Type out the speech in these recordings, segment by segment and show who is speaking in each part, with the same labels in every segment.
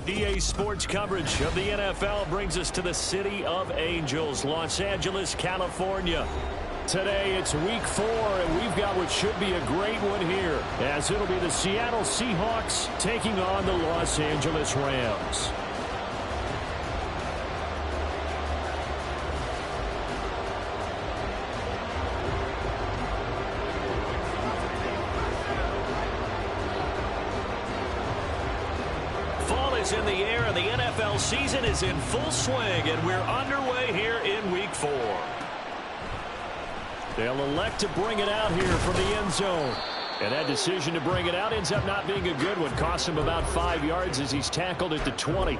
Speaker 1: EA Sports coverage of the NFL brings us to the City of Angels, Los Angeles, California. Today it's week 4, and we've got what should be a great one here, as it'll be the Seattle Seahawks taking on the Los Angeles Rams. In the air, and the NFL season is in full swing, and we're underway here in week 4. They'll elect to bring it out here from the end zone, and that decision to bring it out ends up not being a good one. Costs him about 5 yards as he's tackled at the 20.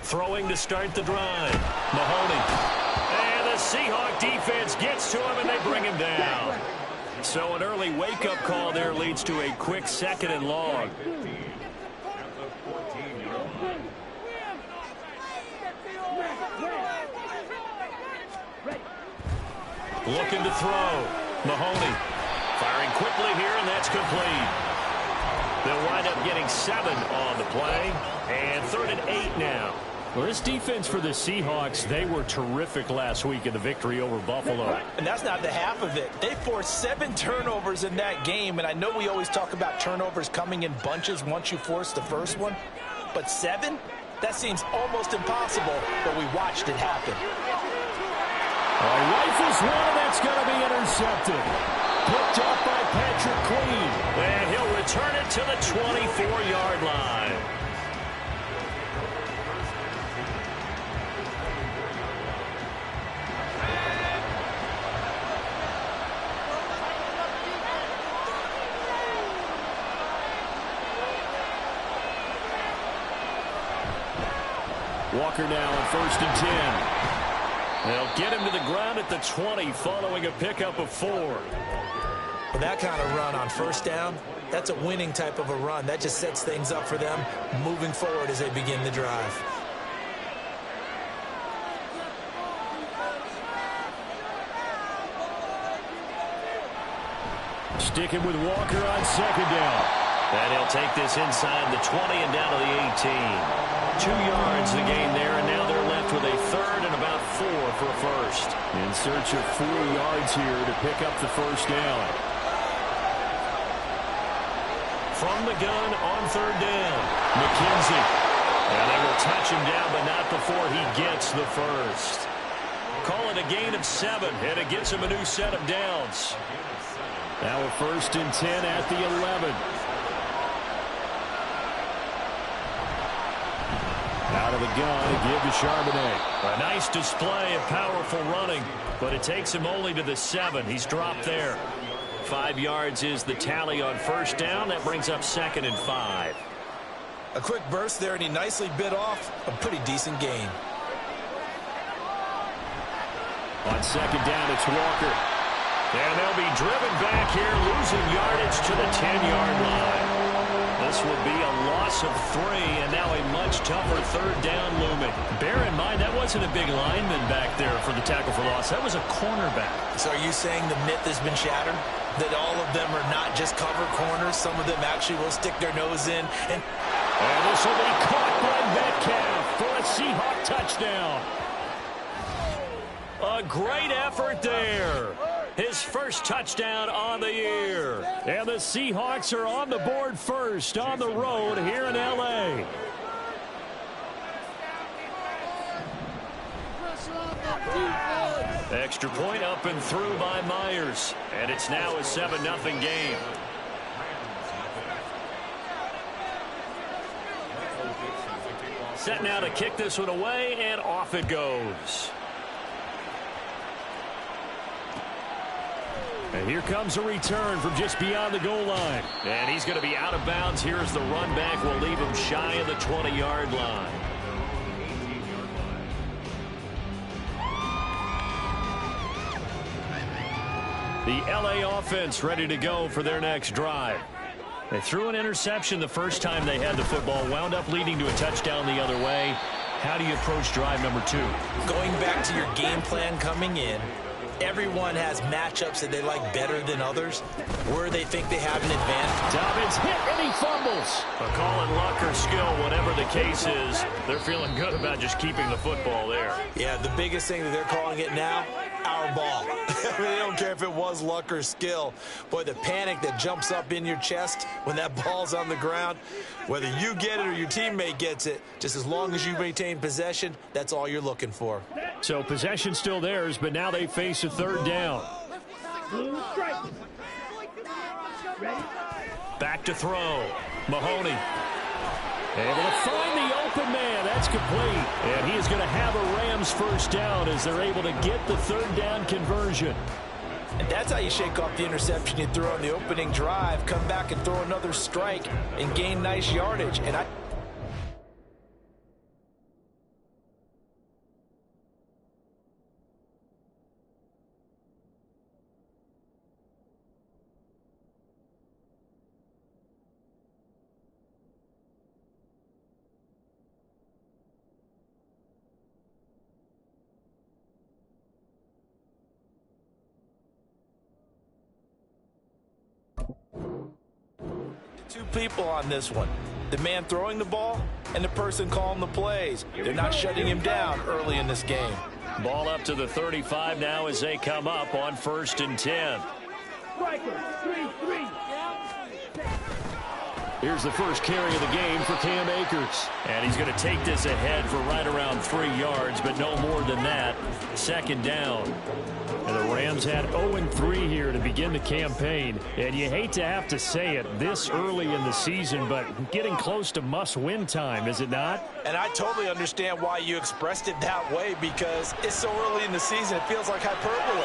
Speaker 1: Throwing to start the drive. Mahoney. And the Seahawk defense gets to him, and they bring him down. So an early wake-up call there leads to a quick 2nd and long. Looking to throw. Mahoney firing quickly here, and that's complete. They'll wind up getting 7 on the play, and 3rd and 8 now. Well, this defense for the Seahawks, they were terrific last week in the victory over Buffalo.
Speaker 2: And that's not the half of it. They forced 7 turnovers in that game, and I know we always talk about turnovers coming in bunches once you force the first one, but 7? That seems almost impossible, but we watched it happen.
Speaker 1: Rifles one, that's going to be intercepted. Picked up by Patrick Queen, and he'll return it to the 24-yard line. Walker now on 1st and 10. They'll get him to the ground at the 20 following a pickup of 4.
Speaker 2: With that kind of run on 1st down, that's a winning type of a run. That just sets things up for them moving forward as they begin the drive.
Speaker 1: Sticking with Walker on 2nd down. And he'll take this inside the 20 and down to the 18. 2 yards the gain there, and now they're left with a 3rd and about 4 for a first. In search of 4 yards here to pick up the 1st down. From the gun on 3rd down, McKenzie. And they will touch him down, but not before he gets the first. Call it a gain of 7, and it gets him a new set of downs. Now a 1st and 10 at the 11. Out of the gun, a give to Charbonnet. A nice display of powerful running, but it takes him only to the 7. He's dropped there. 5 yards is the tally on 1st down. That brings up 2nd and 5.
Speaker 2: A quick burst there, and he nicely bit off a pretty decent gain.
Speaker 1: On 2nd down, it's Walker. And they'll be driven back here, losing yardage to the 10-yard line. This will be a loss of 3, and now a much tougher third down looming. Bear in mind, that wasn't a big lineman back there for the tackle for loss. That was a cornerback.
Speaker 2: So are you saying the myth has been shattered? That all of them are not just cover corners? Some of them actually will stick their nose in. And
Speaker 1: this will be caught by Metcalf for a Seahawk touchdown. A great effort there. His first touchdown on the year. And the Seahawks are on the board first on the road here in L.A. Extra point up and through by Myers. And it's now a 7-0 game. Set now to kick this one away, and off it goes. And here comes a return from just beyond the goal line. And he's going to be out of bounds. Here's the run back. We'll leave him shy of the 20-yard line. The L.A. offense ready to go for their next drive. They threw an interception the first time they had the football, wound up leading to a touchdown the other way. How do you approach drive number 2?
Speaker 2: Going back to your game plan coming in, everyone has matchups that they like better than others, where they think they have an advantage.
Speaker 1: Dobbins hit and he fumbles. A call in luck or skill, whatever the case is, they're feeling good about just keeping the football there.
Speaker 2: Yeah, the biggest thing that they're calling it now, our ball. I mean, they don't care if it was luck or skill. Boy, the panic that jumps up in your chest when that ball's on the ground, whether you get it or your teammate gets it, just as long as you maintain possession, that's all you're looking for.
Speaker 1: So possession still theirs, but now they face a third down. Back to throw. Mahoney. Able to find the open man. That's complete. And he is going to have a Rams first down as they're able to get the third down conversion.
Speaker 2: And that's how you shake off the interception you threw on the opening drive, come back and throw another strike and gain nice yardage. And two people on this one, the man throwing the ball and the person calling the plays. They're not shutting him down early in this game.
Speaker 1: Ball up to the 35 now as they come up on 1st and 10. Here's the first carry of the game for Cam Akers. And he's going to take this ahead for right around 3 yards, but no more than that. 2nd down. And the Rams had 0-3 here to begin the campaign. And you hate to have to say it this early in the season, but getting close to must-win time, is it not?
Speaker 2: And I totally understand why you expressed it that way, because it's so early in the season, it feels like hyperbole.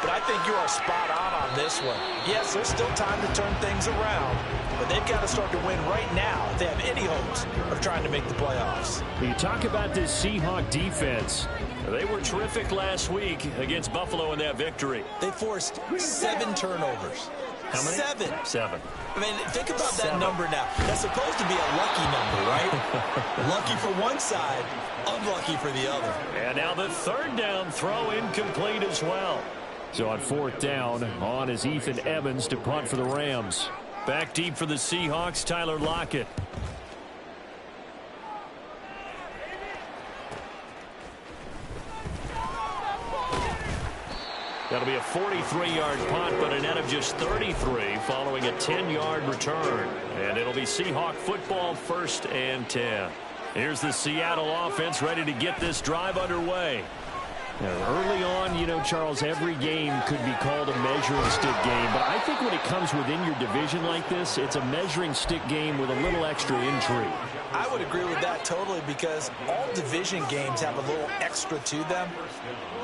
Speaker 2: But I think you are spot on this one. Yes, there's still time to turn things around, but they've got to start to win right now if they have any hopes of trying to make the playoffs.
Speaker 1: You talk about this Seahawk defense. They were terrific last week against Buffalo in that victory.
Speaker 2: They forced 7 turnovers.
Speaker 1: How many?
Speaker 2: 7. I mean, think about that number now. That's supposed to be a lucky number, right? Lucky for one side, unlucky for the other.
Speaker 1: And now the 3rd down throw incomplete as well. So on 4th down, on is Ethan Evans to punt for the Rams. Back deep for the Seahawks, Tyler Lockett. That'll be a 43-yard punt, but a net of just 33 following a 10-yard return. And it'll be Seahawk football 1st and 10. Here's the Seattle offense ready to get this drive underway. Now, early on, you know, Charles, every game could be called a measuring stick game. But I think when it comes within your division like this, it's a measuring stick game with a little extra intrigue.
Speaker 2: I would agree with that totally, because all division games have a little extra to them.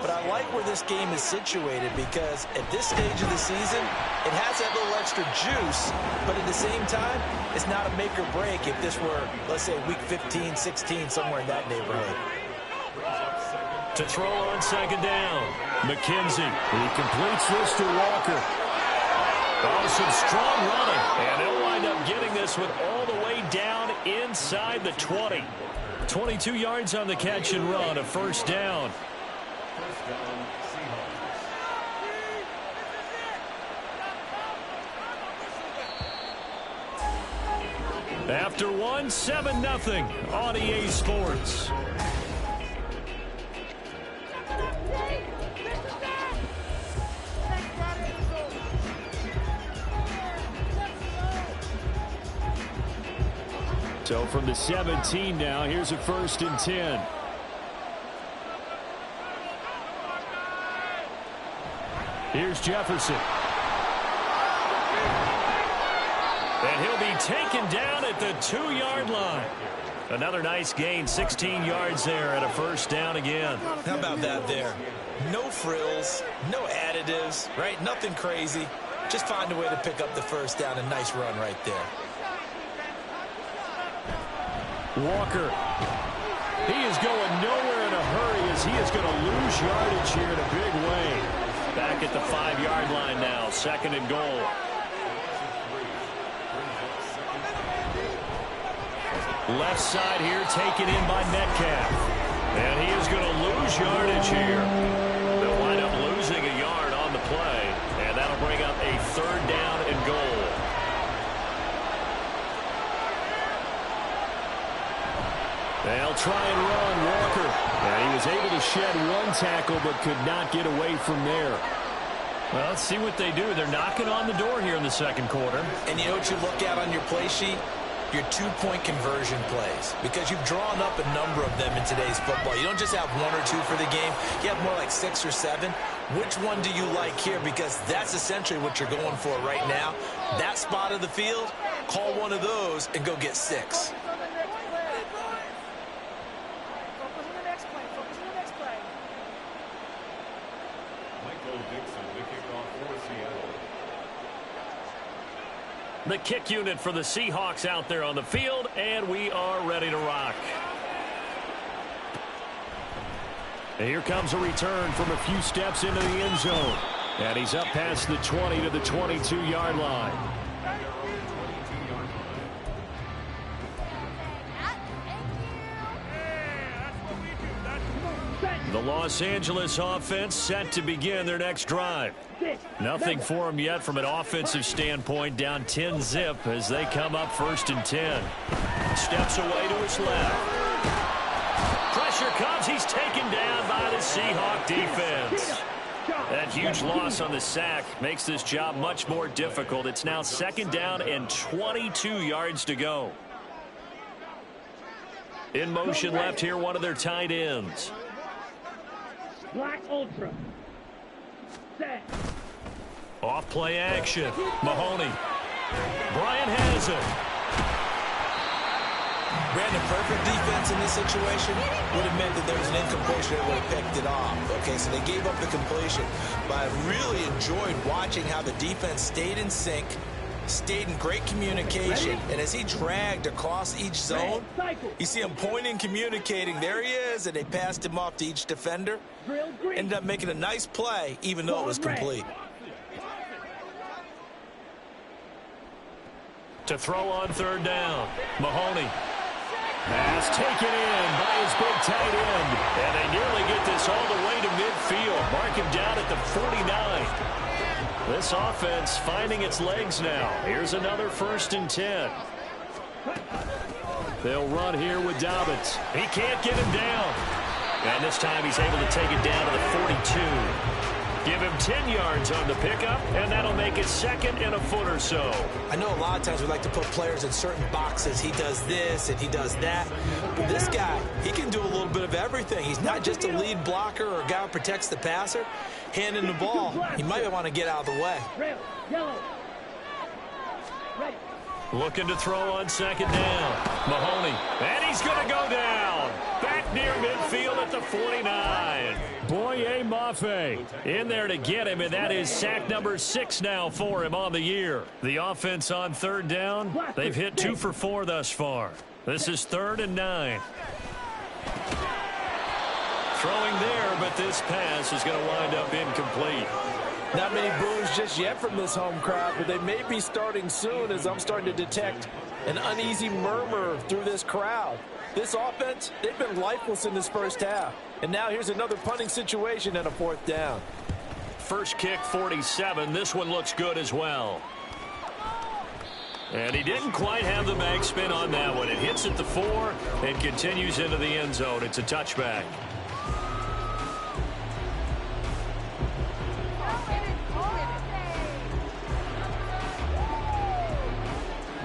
Speaker 2: But I like where this game is situated, because at this stage of the season, it has that little extra juice, but at the same time, it's not a make or break if this were, let's say, week 15, 16, somewhere in that neighborhood.
Speaker 1: To throw on 2nd down. McKenzie. He completes this to Walker. Oh, some strong running. And they'll wind up getting this one all the way down inside the 20. 22 yards on the catch and run, a first down. After one, 7-0 on EA Sports. So from the 17 now, here's a 1st and 10. Here's Jefferson. And he'll be taken down at the 2-yard line. Another nice gain, 16 yards there, and a first down again.
Speaker 2: How about that there? No frills, no additives, right? Nothing crazy. Just find a way to pick up the first down. A nice run right there.
Speaker 1: Walker. He is going nowhere in a hurry as he is going to lose yardage here in a big way. Back at the 5-yard line now, 2nd and goal. Left side here taken in by Metcalf. And he is going to lose yardage here. They'll wind up losing a yard on the play. And that'll bring up a 3rd down and goal. They'll try and run Walker. And he was able to shed one tackle but could not get away from there. Well, let's see what they do. They're knocking on the door here in the 2nd quarter.
Speaker 2: And you know what you look at on your play sheet? Your 2-point conversion plays, because you've drawn up a number of them in today's football. You don't just have 1 or 2 for the game. You have more like 6 or 7. Which one do you like here? Because that's essentially what you're going for right now. That spot of the field, call one of those and go get 6.
Speaker 1: The kick unit for the Seahawks out there on the field, and we are ready to rock. And here comes a return from a few steps into the end zone. And he's up past the 20 to the 22-yard line. The Los Angeles offense set to begin their next drive. Nothing for them yet from an offensive standpoint, down 10-zip as they come up 1st and 10. Steps away to his left. Pressure comes. He's taken down by the Seahawk defense. That huge loss on the sack makes this job much more difficult. It's now 2nd down and 22 yards to go. In motion left here, one of their tight ends.
Speaker 3: Black Ultra. Set.
Speaker 1: Off play action. Mahoney. Bryant has it.
Speaker 2: Brandon, perfect defense in this situation would have meant that there was an incompletion that would have picked it off. Okay, so they gave up the completion. But I really enjoyed watching how the defense stayed in sync, stayed in great communication, and as he dragged across each zone, you see him pointing, communicating. There he is, and they passed him off to each defender. Ended up making a nice play, even though it was complete.
Speaker 1: To throw on 3rd down. Mahoney. Pass taken in by his big tight end. And they nearly get this all the way to midfield. Mark him down at the 49. This offense finding its legs now. Here's another 1st and 10. They'll run here with Dobbins. He can't get him down. And this time he's able to take it down to the 42. Give him 10 yards on the pickup, and that'll make it 2nd and a foot or so.
Speaker 2: I know a lot of times we like to put players in certain boxes. He does this and he does that. But this guy, he can do a little bit of everything. He's not just a lead blocker or a guy who protects the passer. Handing the ball, he might want to get out of the way.
Speaker 3: Red, yellow. Red.
Speaker 1: Looking to throw on 2nd down. Mahoney, and he's going to go down. Back near midfield at the 49. Boye Mafe in there to get him, and that is sack number 6 now for him on the year. The offense on 3rd down, they've hit 2 for 4 thus far. This is 3rd and 9. Throwing there, but this pass is going to wind up incomplete.
Speaker 2: Not many boos just yet from this home crowd, but they may be starting soon as I'm starting to detect an uneasy murmur through this crowd. This offense, they've been lifeless in this first half. And now here's another punting situation and a 4th down.
Speaker 1: First kick, 47. This one looks good as well. And he didn't quite have the mag spin on that one. It hits at the 4 and continues into the end zone. It's a touchback.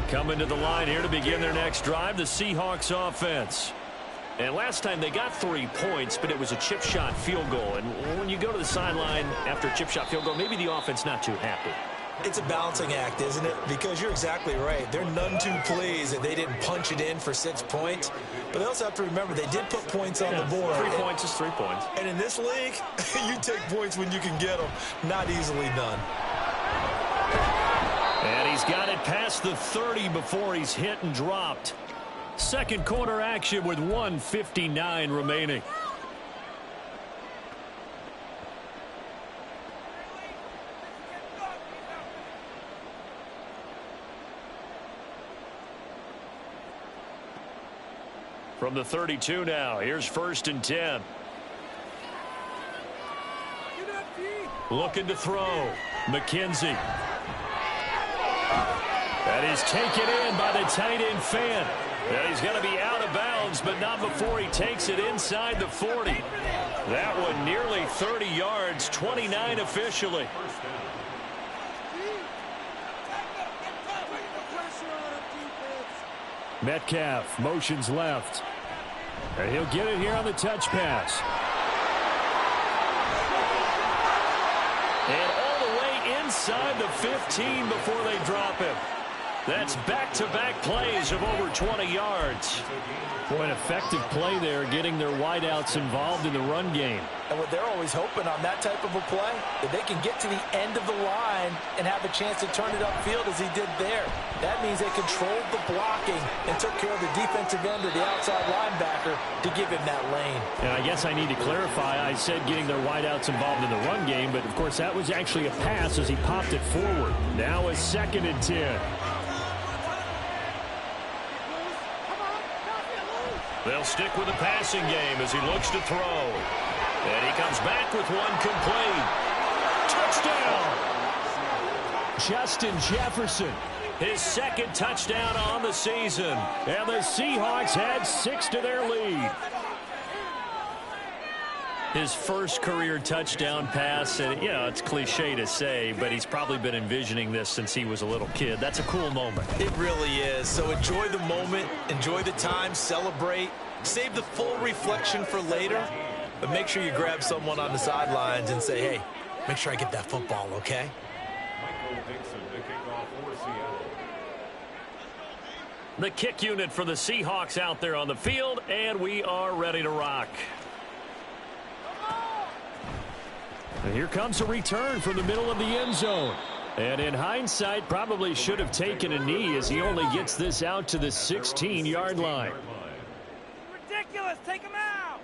Speaker 1: Coming to the line here to begin their next drive, the Seahawks offense. And last time they got 3 points, but it was a chip shot field goal. And when you go to the sideline after a chip shot field goal, maybe the offense not too happy.
Speaker 2: It's a balancing act, isn't it? Because you're exactly right. They're none too pleased that they didn't punch it in for 6 points. But they also have to remember they did put points on the board.
Speaker 1: 3 points is 3 points.
Speaker 2: And in this league, you take points when you can get them, not easily done.
Speaker 1: And he's got it past the 30 before he's hit and dropped. Second quarter action with 1:59 remaining. From the 32 now, here's 1st and 10. Looking to throw. McKenzie. That is taken in by the tight end Fant. And he's going to be out of bounds, but not before he takes it inside the 40. That one nearly 30 yards, 29 officially. Metcalf motions left. And he'll get it here on the touch pass. And all the way inside the 15 before they drop him. That's back-to-back plays of over 20 yards. Boy, an effective play there, getting their wideouts involved in the run game.
Speaker 2: And what they're always hoping on that type of a play, that they can get to the end of the line and have a chance to turn it upfield as he did there. That means they controlled the blocking and took care of the defensive end or the outside linebacker to give him that lane.
Speaker 1: And I guess I need to clarify, I said getting their wideouts involved in the run game, but of course that was actually a pass as he popped it forward. Now a 2nd and 10. They'll stick with the passing game as he looks to throw. And he comes back with one complete. Touchdown! Justin Jefferson, his 2nd touchdown on the season. And the Seahawks add 6 to their lead. His first career touchdown pass, and it's cliche to say, but he's probably been envisioning this since he was a little kid. That's a cool moment.
Speaker 2: It really is. So enjoy the moment, enjoy the time, celebrate, save the full reflection for later, but make sure you grab someone on the sidelines and say, hey, make sure I get that football, okay?
Speaker 1: The kick unit for the Seahawks out there on the field, and we are ready to rock. And here comes a return from the middle of the end zone. And in hindsight, probably should have taken a knee as he only gets this out to the 16-yard line.
Speaker 3: Ridiculous. Take him out.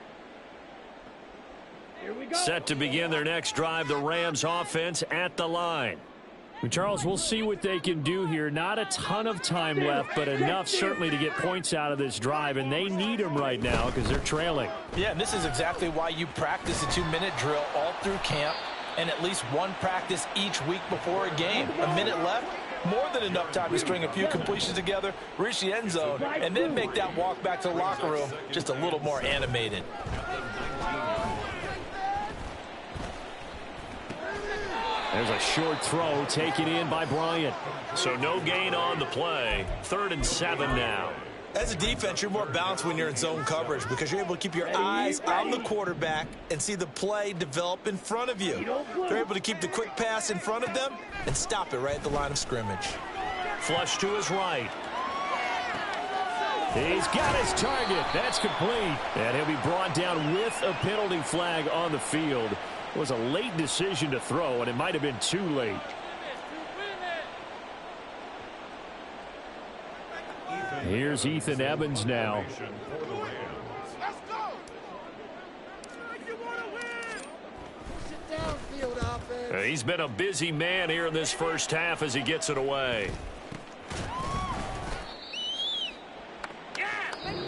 Speaker 3: Here we go.
Speaker 1: Set to begin their next drive, the Rams offense at the line. Charles, we'll see what they can do here. Not a ton of time left, but enough certainly to get points out of this drive, and they need them right now because they're trailing.
Speaker 2: Yeah, and this is exactly why you practice a 2-minute drill all through camp and at least one practice each week before a game. A minute left, more than enough time to string a few completions together, reach the end zone, and then make that walk back to the locker room just a little more animated.
Speaker 1: There's a short throw taken in by Bryant. So no gain on the play. 3rd and 7 now.
Speaker 2: As a defense, you're more balanced when you're in zone coverage because you're able to keep your eyes on the quarterback and see the play develop in front of you. They're able to keep the quick pass in front of them and stop it right at the line of scrimmage.
Speaker 1: Flush to his right. He's got his target. That's complete. And he'll be brought down with a penalty flag on the field. It was a late decision to throw, and it might have been too late. Here's Ethan Evans now. He's been a busy man here in this first half as he gets it away.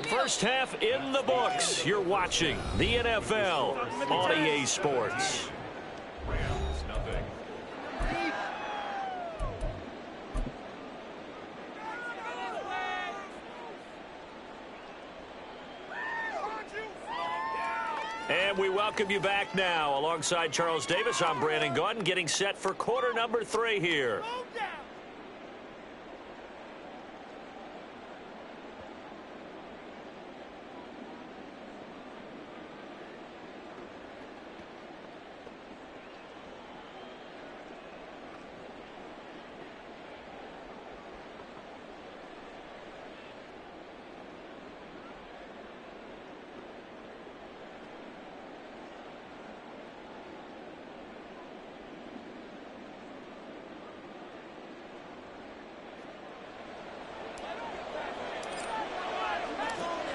Speaker 1: First half in the books. You're watching the NFL on EA Sports. And we welcome you back now. Alongside Charles Davis, I'm Brandon Gaudin, getting set for quarter number 3 here.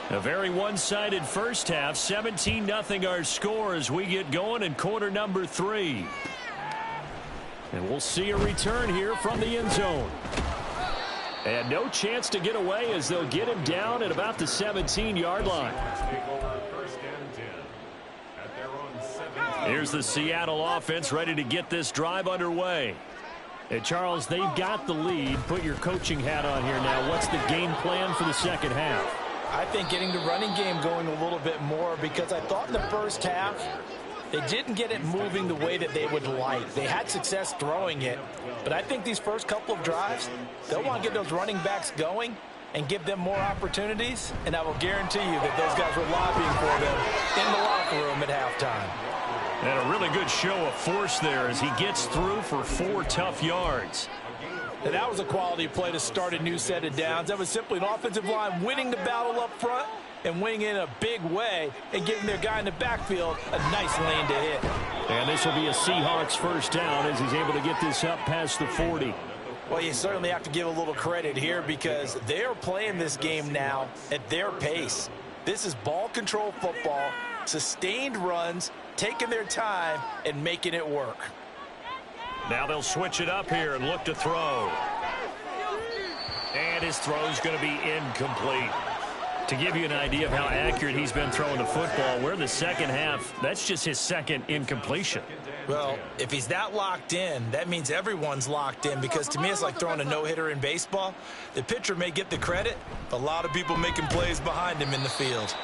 Speaker 1: A very one-sided first half. 17-0 our score as we get going in quarter number 3. And we'll see a return here from the end zone. And no chance to get away as they'll get him down at about the 17-yard line. Here's the Seattle offense ready to get this drive underway. And Charles, they've got the lead. Put your coaching hat on here now. What's the game plan for the second half?
Speaker 2: I think getting the running game going a little bit more, because I thought in the first half they didn't get it moving the way that they would like. They had success throwing it, but I think these first couple of drives, they'll want to get those running backs going and give them more opportunities, and I will guarantee you that those guys were lobbying for them in the locker room at halftime.
Speaker 1: And a really good show of force there as he gets through for 4 tough yards.
Speaker 2: And that was a quality play to start a new set of downs. That was simply an offensive line winning the battle up front and winning in a big way and giving their guy in the backfield a nice lane to hit.
Speaker 1: And this will be a Seahawks first down as he's able to get this up past the 40.
Speaker 2: Well, you certainly have to give a little credit here because they're playing this game now at their pace. This is ball control football, sustained runs, taking their time and making it work.
Speaker 1: Now they'll switch it up here and look to throw. And his throw's going to be incomplete. To give you an idea of how accurate he's been throwing the football, we're in the second half. That's just his second incompletion.
Speaker 2: Well, if he's that locked in, that means everyone's locked in, because to me it's like throwing a no-hitter in baseball. The pitcher may get the credit, but a lot of people making plays behind him in the field.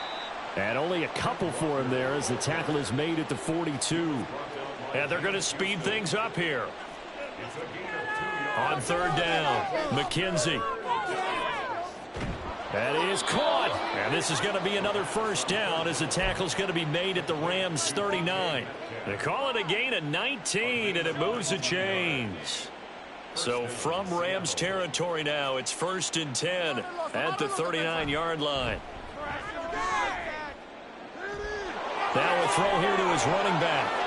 Speaker 1: And only a couple for him there as the tackle is made at the 42. And they're going to speed things up here. On third down, McKenzie. That is caught. And this is going to be another first down as the tackle's going to be made at the Rams 39. They call it a gain of 19, and it moves the chains. So from Rams territory now, it's 1st and 10 at the 39-yard line. Now a throw here to his running back.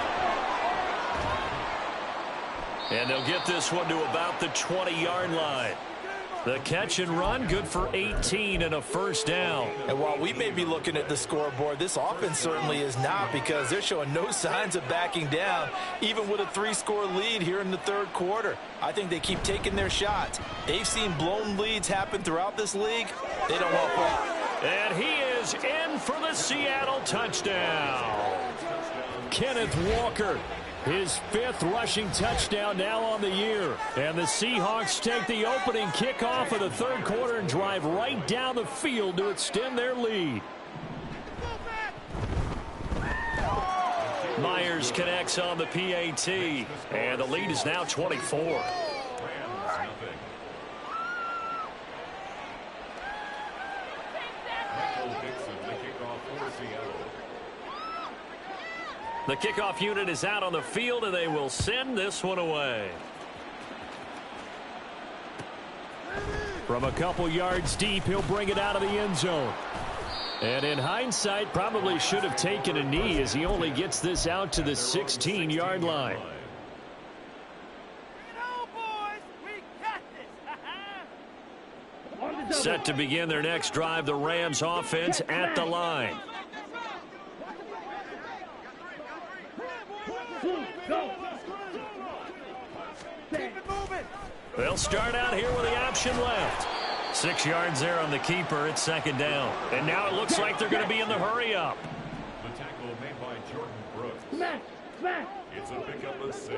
Speaker 1: And they'll get this one to about the 20-yard line. The catch and run, good for 18 and a first down.
Speaker 2: And while we may be looking at the scoreboard, this offense certainly is not, because they're showing no signs of backing down, even with a 3-score lead here in the third quarter. I think they keep taking their shots. They've seen blown leads happen throughout this league. They don't want to.
Speaker 1: And he is in for the Seattle touchdown. Kenneth Walker. His 5th rushing touchdown now on the year. And the Seahawks take the opening kickoff of the third quarter and drive right down the field to extend their lead. Myers connects on the PAT, and the lead is now 24. The kickoff unit is out on the field, and they will send this one away. From a couple yards deep, he'll bring it out of the end zone. And in hindsight, probably should have taken a knee as he only gets this out to the 16-yard line. Set to begin their next drive, the Rams offense at the line. They'll start out here with the option left. 6 yards there on the keeper. It's second down. And now it looks like they're going to be in the hurry-up.
Speaker 4: The tackle made by Jordan Brooks. It's a pickup of 6.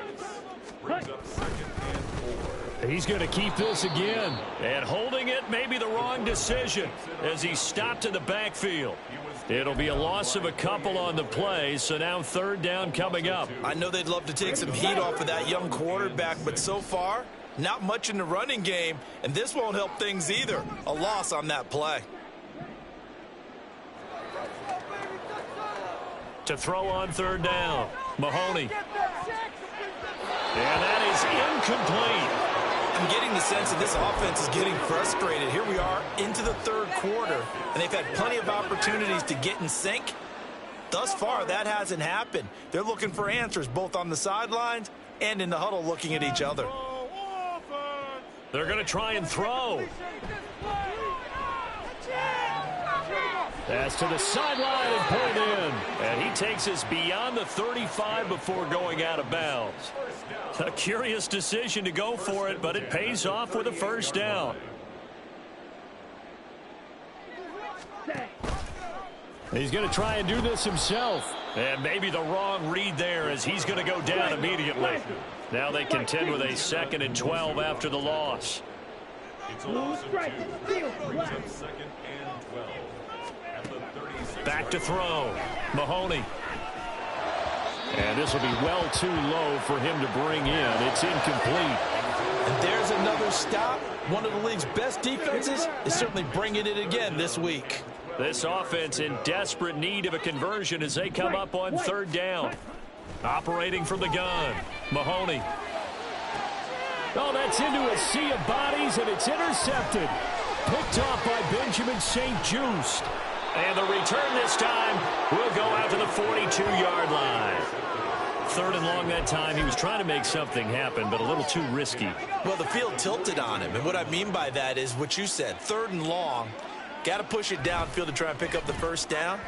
Speaker 4: Brings up second and 4.
Speaker 1: He's going to keep this again. And holding it may be the wrong decision as he stopped in the backfield. It'll be a loss of a couple on the play, so now third down coming up.
Speaker 2: I know they'd love to take some heat off of that young quarterback, but so far, not much in the running game, and this won't help things either. A loss on that play.
Speaker 1: To throw on third down, Mahoney. And that is incomplete.
Speaker 2: I'm getting the sense that this offense is getting frustrated. Here we are into the third quarter, and they've had plenty of opportunities to get in sync. Thus far, that hasn't happened. They're looking for answers both on the sidelines and in the huddle looking at each other.
Speaker 1: They're going to try and throw. Pass to the sideline and pulled in. And he takes us beyond the 35 before going out of bounds. A curious decision to go for it, but it pays off with a first down. He's going to try and do this himself. And maybe the wrong read there as he's going to go down immediately. Now they contend with a 2nd and 12 after the loss.
Speaker 4: It's a loss of 2. Brings up second and 12. At the 36.
Speaker 1: Back to throw. Mahoney. And this will be well too low for him to bring in. It's incomplete.
Speaker 2: And there's another stop. One of the league's best defenses is certainly bringing it again this week.
Speaker 1: This offense in desperate need of a conversion as they come up on third down. Operating from the gun. Mahoney. Oh, that's into a sea of bodies, and it's intercepted. Picked off by Benjamin St-Juste. And the return this time will go out to the 42-yard line. Third and long that time. He was trying to make something happen, but a little too risky.
Speaker 2: Well, the field tilted on him, and what I mean by that is what you said. Third and long. Got to push it downfield to try and pick up the first down.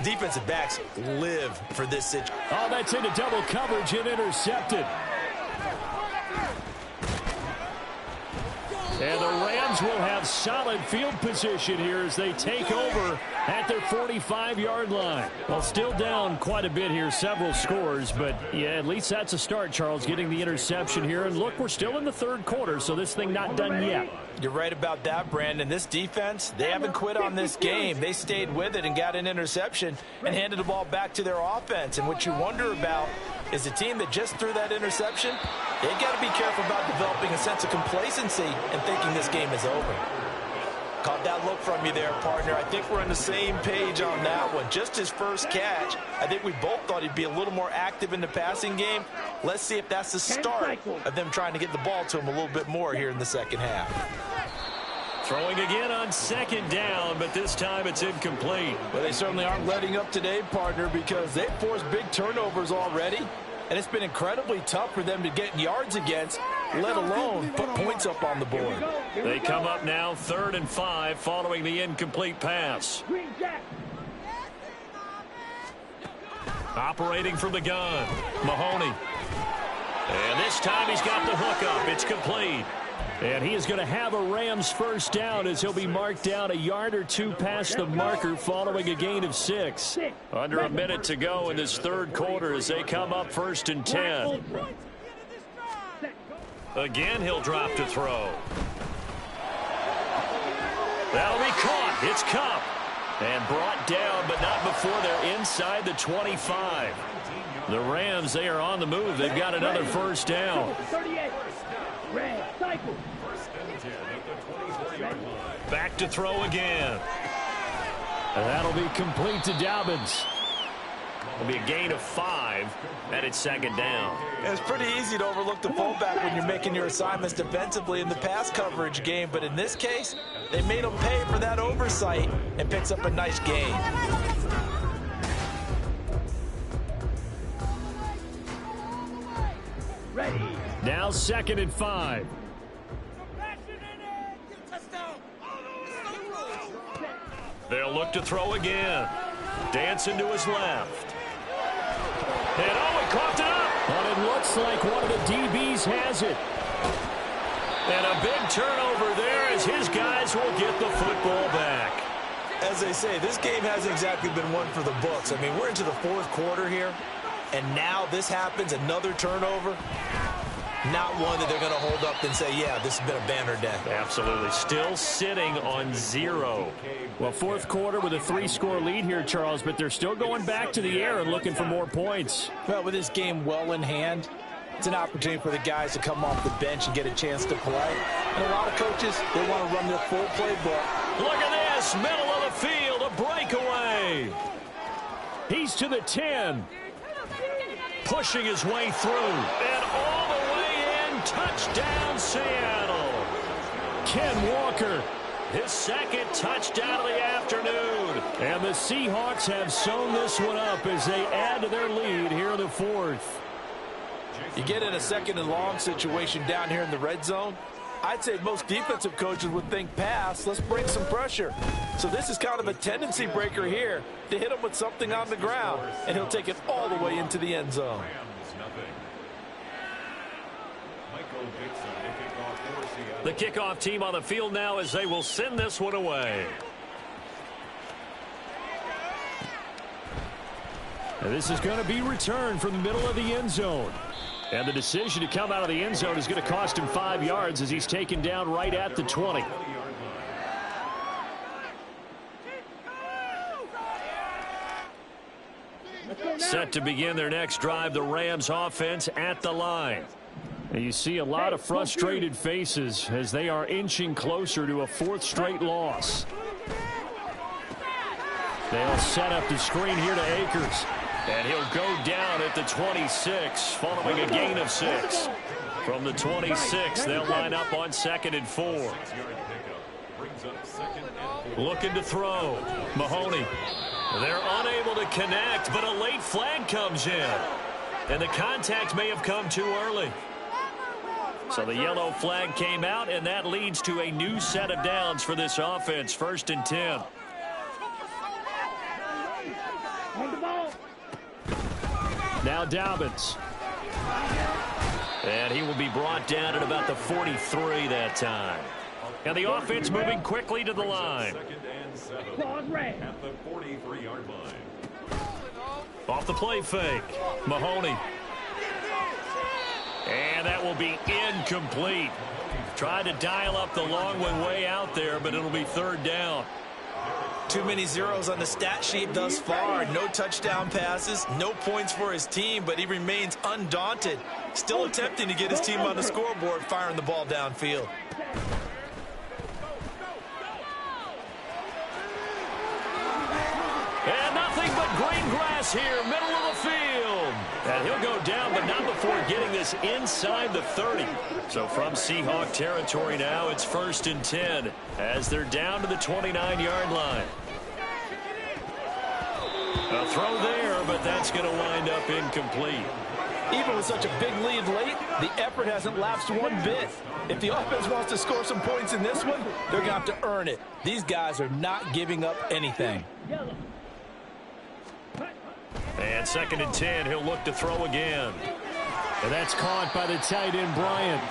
Speaker 2: Defensive backs live for this situation.
Speaker 1: Oh, that's into double coverage and intercepted. And the Rams will have solid field position here as they take over at their 45-yard line. Well, still down quite a bit here, several scores, but yeah, at least that's a start, Charles, getting the interception here. And look, we're still in the third quarter, so this thing not done yet.
Speaker 2: You're right about that, Brandon. This defense, they haven't quit on this game. They stayed with it and got an interception and handed the ball back to their offense. And what you wonder about is a team that just threw that interception, they've got to be careful about developing a sense of complacency and thinking this game is over. Caught that look from you there, partner. I think we're on the same page on that one. Just his first catch. I think we both thought he'd be a little more active in the passing game. Let's see if that's the start of them trying to get the ball to him a little bit more here in the second half.
Speaker 1: Throwing again on second down, but this time it's incomplete.
Speaker 2: Well, they certainly aren't letting up today, partner, because they've forced big turnovers already, and it's been incredibly tough for them to get yards against, let alone put points up on the board.
Speaker 1: They come up now 3rd and 5 following the incomplete pass. Operating from the gun, Mahoney. And this time he's got the hook up. It's complete. And he is going to have a Rams first down as he'll be marked down a yard or two past the marker following a gain of 6. Under a minute to go in this third quarter as they come up 1st and 10. Again, he'll drop to throw. That'll be caught. It's Kupp. And brought down, but not before they're inside the 25. The Rams, they are on the move. They've got another first down. Back to throw again. And that'll be complete to Dobbins. It'll be a gain of 5, and it's second down.
Speaker 2: It's pretty easy to overlook the fullback when you're making your assignments defensively in the pass coverage game, but in this case, they made him pay for that oversight and picks up a nice gain.
Speaker 3: Ready.
Speaker 1: Now 2nd and 5. They'll look to throw again. Dancing to his left. And he coughed it up. But it looks like one of the DBs has it. And a big turnover there as his guys will get the football back.
Speaker 2: As they say, this game hasn't exactly been one for the books. I mean, we're into the fourth quarter here, and now this happens, another turnover. Not one that they're going to hold up and say, yeah, this has been a banner day.
Speaker 1: Absolutely. Still sitting on 0. Well, fourth quarter with a 3-score lead here, Charles, but they're still going back to the air and looking for more points.
Speaker 2: Well, with this game well in hand, it's an opportunity for the guys to come off the bench and get a chance to play. And a lot of coaches, they want to run their full playbook.
Speaker 1: Look at this, middle of the field, a breakaway. He's to the 10. Pushing his way through, and all the way in, touchdown Seattle. Ken Walker, his second touchdown of the afternoon. And the Seahawks have sewn this one up as they add to their lead here in the fourth.
Speaker 2: You get in a second and long situation down here in the red zone, I'd say most defensive coaches would think pass, let's bring some pressure. So this is kind of a tendency breaker here to hit him with something on the ground, and he'll take it all the way into the end zone.
Speaker 1: The kickoff team on the field now as they will send this one away. And this is going to be returned from the middle of the end zone. And the decision to come out of the end zone is going to cost him 5 yards as he's taken down right at the 20. Set to begin their next drive, the Rams offense at the line. And you see a lot of frustrated faces as they are inching closer to a 4th straight loss. They'll set up the screen here to Akers. And he'll go down at the 26 following a gain of 6. From the 26, they'll line up on 2nd and 4. Looking to throw. Mahoney. They're unable to connect, but a late flag comes in. And the contact may have come too early. So the yellow flag came out, and that leads to a new set of downs for this offense. 1st and 10. Now Dobbins. And he will be brought down at about the 43 that time. And the offense moving quickly to the line.
Speaker 4: At the 43-yard line.
Speaker 1: Off the play fake. Mahoney. And that will be incomplete. Tried to dial up the long one way out there, but it'll be 3rd down.
Speaker 2: Too many zeros on the stat sheet thus far. No touchdown passes, no points for his team, but he remains undaunted. Still attempting to get his team on the scoreboard, firing the ball downfield.
Speaker 1: And nothing but green grass here, middle of the field. And he'll go down, but not before getting this inside the 30. So from Seahawk territory now, it's 1st and 10 as they're down to the 29-yard line. A throw there, but that's going to wind up incomplete.
Speaker 2: Even with such a big lead late, the effort hasn't lapsed one bit. If the offense wants to score some points in this one, they're going to have to earn it. These guys are not giving up anything.
Speaker 1: And 2nd and 10, he'll look to throw again. And that's caught by the tight end, Bryant.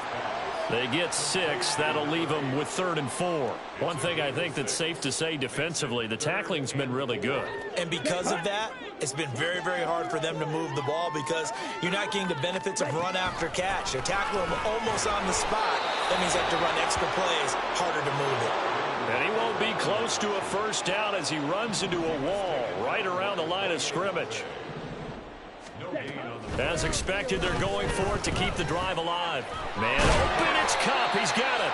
Speaker 1: They get 6. That'll leave them with 3rd and 4. One thing I think that's safe to say defensively, the tackling's been really good.
Speaker 2: And because of that, it's been very, very hard for them to move the ball because you're not getting the benefits of run after catch. They're tackling them almost on the spot. That means they have to run extra plays, harder to move it.
Speaker 1: And he won't be close to a 1st down as he runs into a wall right around the line of scrimmage. As expected, they're going for it to keep the drive alive. Man open, it's Kupp. He's got it.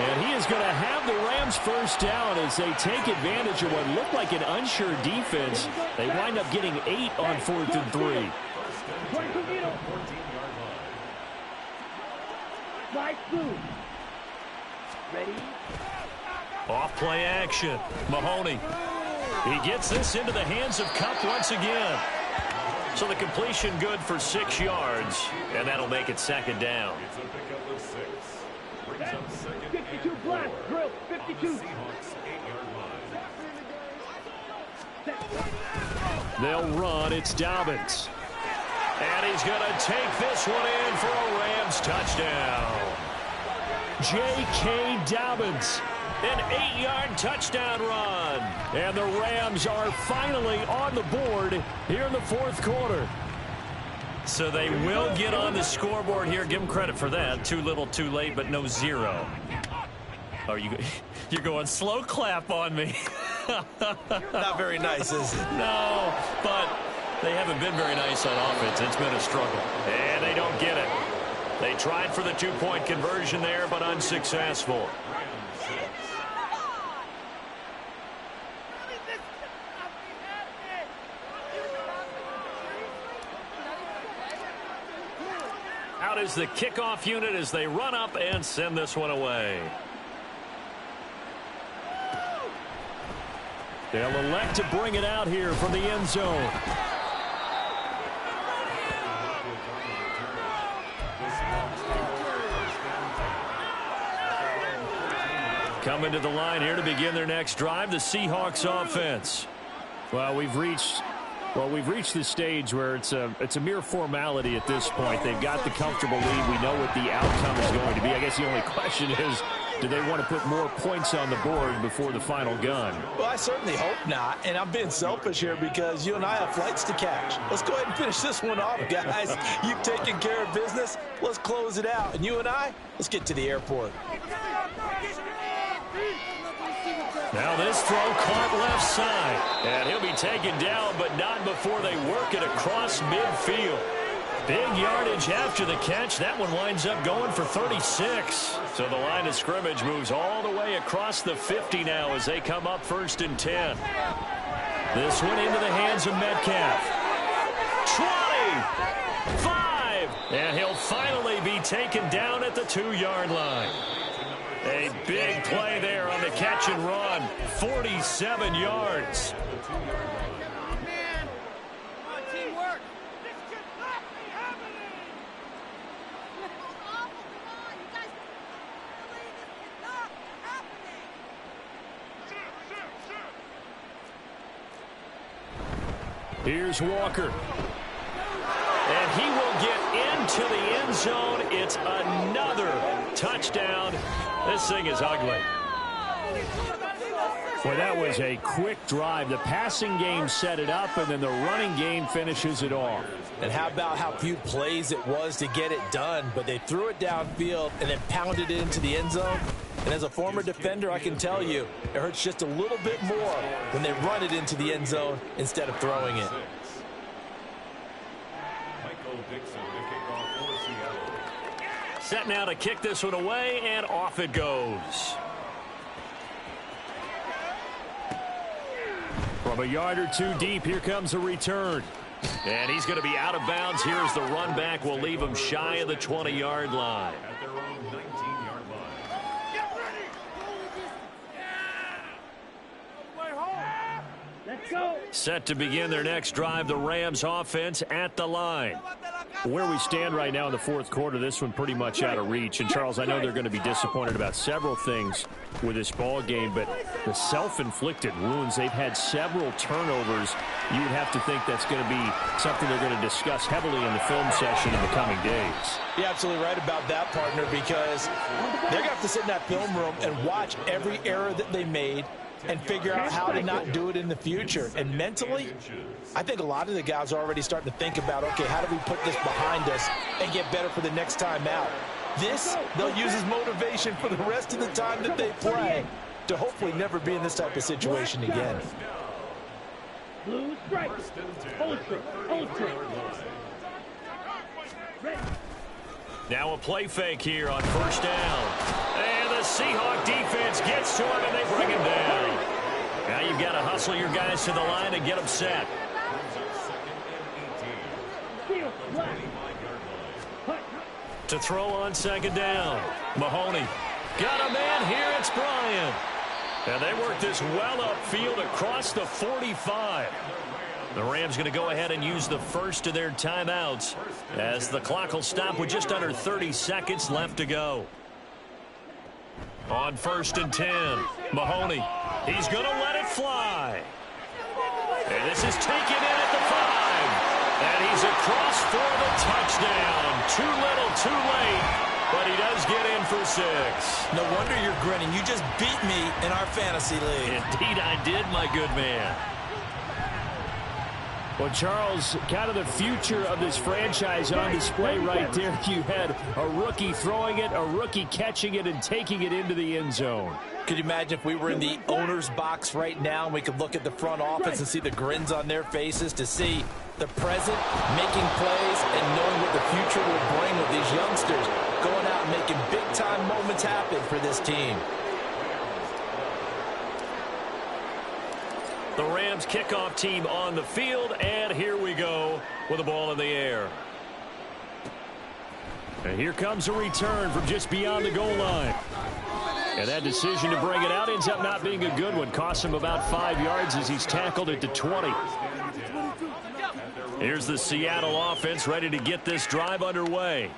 Speaker 1: And he is going to have the Rams 1st down as they take advantage of what looked like an unsure defense. They wind up getting 8 on 4th and 3. Off play action. Mahoney. He gets this into the hands of Kupp once again. So the completion good for 6 yards, and that'll make it 2nd down.
Speaker 4: It's a pickup of 6. Brings up 2nd
Speaker 3: 52
Speaker 4: and 4.
Speaker 3: black, drill, 52.
Speaker 4: Seahawks 8-yard line.
Speaker 1: They'll run. It's Dobbins. And he's going to take this one in for a Rams touchdown. J.K. Dobbins. An 8-yard touchdown run. And the Rams are finally on the board here in the fourth quarter. So they will get on the scoreboard here. Give them credit for that. Too little, too late, but no zero. Oh, you're going slow clap on me.
Speaker 2: Not very nice, is it?
Speaker 1: No, but they haven't been very nice on offense. It's been a struggle. And they don't get it. They tried for the two-point conversion there, but unsuccessful. Out is the kickoff unit as they run up and send this one away. They'll elect to bring it out here from the end zone. Coming to the line here to begin their next drive, the Seahawks offense. Well, we've reached the stage where it's a mere formality at this point. They've got the comfortable lead. We know what the outcome is going to be. I guess the only question is, do they want to put more points on the board before the final gun?
Speaker 2: Well, I certainly hope not. And I'm being selfish here because you and I have flights to catch. Let's go ahead and finish this one off, guys. You've taken care of business. Let's close it out. And you and I, let's get to the airport.
Speaker 1: Now this throw caught left side. And he'll be taken down, but not before they work it across midfield. Big yardage after the catch. That one winds up going for 36. So the line of scrimmage moves all the way across the 50 now as they come up 1st and 10. This one into the hands of Metcalf. 25. And he'll finally be taken down at the 2-yard line. A big play there on the catch and run. 47 yards. Here's Walker. And he will get into the end zone. It's another touchdown. This thing is ugly. Well, that was a quick drive. The passing game set it up, and then the running game finishes it off.
Speaker 2: And how about how few plays it was to get it done, but they threw it downfield and then pounded it into the end zone. And as a former defender, I can tell you, it hurts just a little bit more when they run it into the end zone instead of throwing it.
Speaker 1: Set now to kick this one away, and off it goes. From a yard or two deep, here comes a return. And he's going to be out of bounds. Here's the run back. We'll leave him shy of the 20-yard line.
Speaker 4: At their own 19-yard line.
Speaker 3: Get ready! Let's go!
Speaker 1: Set to begin their next drive, the Rams offense at the line. Where we stand right now in the fourth quarter, this one pretty much out of reach. And, Charles, I know they're going to be disappointed about several things with this ball game, but the self-inflicted wounds, they've had several turnovers. You would have to think that's going to be something they're going to discuss heavily in the film session in the coming days.
Speaker 2: You're absolutely right about that, partner, because they're going to have to sit in that film room and watch every error that they made and figure out how to not do it in the future. And mentally, I think a lot of the guys are already starting to think about, okay, how do we put this behind us and get better for the next time out? This, they'll use as motivation for the rest of the time that they play to hopefully never be in this type of situation again.
Speaker 3: Blue strike. Hold straight.
Speaker 1: Now a play fake here on first down. And the Seahawk defense gets to him, and they bring him down. Now you've got to hustle your guys to the line and get them set. To throw on second down. Mahoney. Got a man here. It's Bryant. And they work this well upfield across the 45. The Rams going to go ahead and use the first of their timeouts as the clock will stop with just under 30 seconds left to go. On 1st and 10, Mahoney. He's going to let it fly. And this is taken in at the 5. And he's across for the touchdown. Too little, too late. but he does get in for 6.
Speaker 2: No wonder you're grinning. You just beat me in our fantasy league.
Speaker 1: Indeed I did, my good man. Well, Charles, kind of the future of this franchise on display right there. You had a rookie throwing it, a rookie catching it, and taking it into the end zone.
Speaker 2: Could you imagine if we were in the owner's box right now and we could look at the front office and see the grins on their faces, to see the present making plays and knowing what the future will bring with these youngsters going out and making big-time moments happen for this team.
Speaker 1: The Rams kickoff team on the field, and here we go with the ball in the air. And here comes a return from just beyond the goal line. And that decision to bring it out ends up not being a good one. Costs him about 5 yards as he's tackled it to 20. Here's the Seattle offense ready to get this drive underway.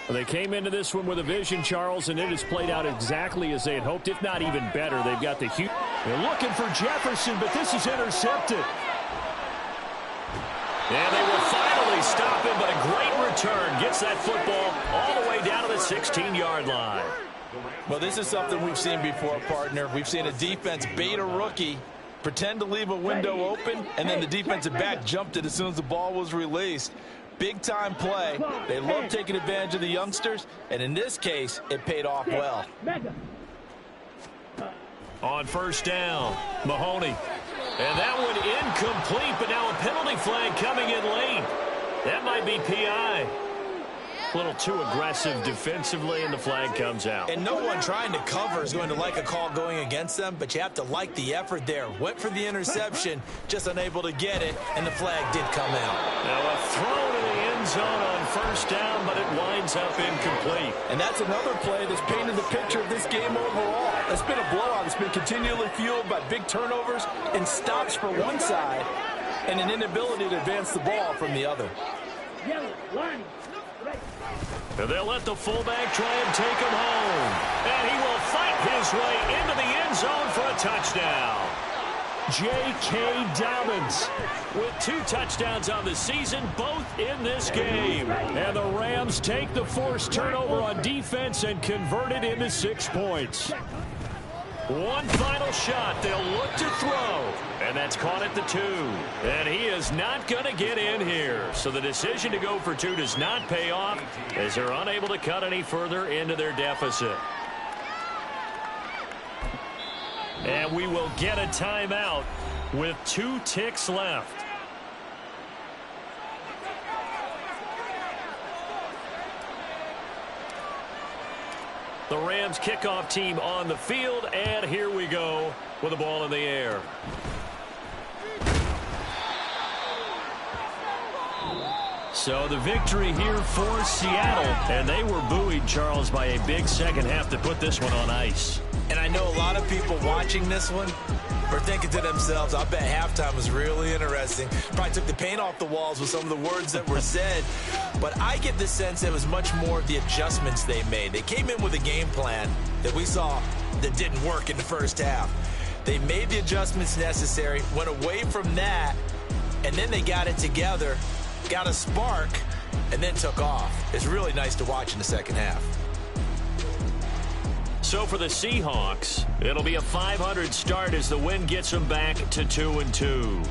Speaker 1: Well, they came into this one with a vision, Charles, and it has played out exactly as they had hoped, if not even better. They've got the huge... They're looking for Jefferson, but this is intercepted. And they will finally stop him, but a great return. Gets that football all the way down to the 16-yard line.
Speaker 2: Well, this is something we've seen before, partner. We've seen a defense bait a rookie, pretend to leave a window open, and then the defensive back jumped it as soon as the ball was released. Big-time play. They love taking advantage of the youngsters, and in this case, it paid off well.
Speaker 1: On first down, Mahoney. And that one incomplete, but now a penalty flag coming in late. That might be PI. A little too aggressive defensively, and the flag comes out.
Speaker 2: And no one trying to cover is going to like a call going against them, but you have to like the effort there. Went for the interception, just unable to get it, and the flag did come out.
Speaker 1: Now a throw to the end zone on first down, but it winds up incomplete.
Speaker 2: And that's another play that's painted the picture of this game overall. It's been a blowout. It's been continually fueled by big turnovers and stops for one side and an inability to advance the ball from the other.
Speaker 1: And they'll let the fullback try and take him home. And he will fight his way into the end zone for a touchdown. J.K. Dobbins with 2 touchdowns on the season, both in this game. And the Rams take the forced turnover on defense and convert it into 6 points. One final shot. They'll look to throw. And that's caught at the 2. And he is not going to get in here. So the decision to go for 2 does not pay off as they're unable to cut any further into their deficit. And we will get a timeout with 2 ticks left. The Rams kickoff team on the field, and here we go with the ball in the air. So the victory here for Seattle, and they were buoyed, Charles, by a big second half to put this one on ice.
Speaker 2: And I know a lot of people watching this one are thinking to themselves, I bet halftime was really interesting. Probably took the paint off the walls with some of the words that were said. But I get the sense it was much more of the adjustments they made. They came in with a game plan that we saw that didn't work in the first half. They made the adjustments necessary, went away from that, and then they got it together, got a spark, and then took off. It's really nice to watch in the second half.
Speaker 1: So for the Seahawks, it'll be a .500 start as the win gets them back to 2-2.